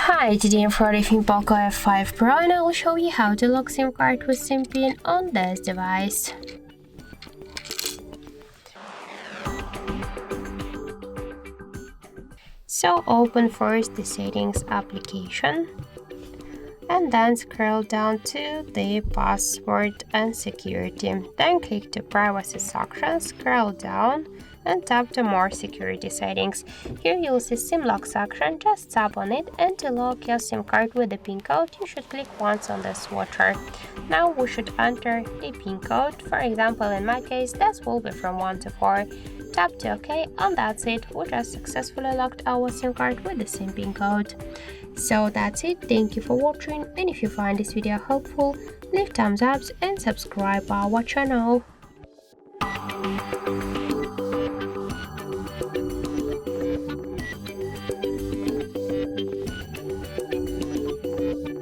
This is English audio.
Hi, today I'm reviewing POCO F5 Pro and I will show you how to lock SIM card with SIM pin on this device. So open first the settings application and then scroll down to the password and security. Then click the privacy section, scroll down and tap the more security settings. Here you'll see SIM lock section, just tap on it, and to lock your SIM card with the PIN code you should click once on the switcher. Now we should enter the PIN code. For example, in my case this will be from 1 to 4. Tap to OK and that's it, we just successfully locked our SIM card with the same PIN code. So that's it, thank you for watching, and if you find this video helpful, leave thumbs up and subscribe our channel.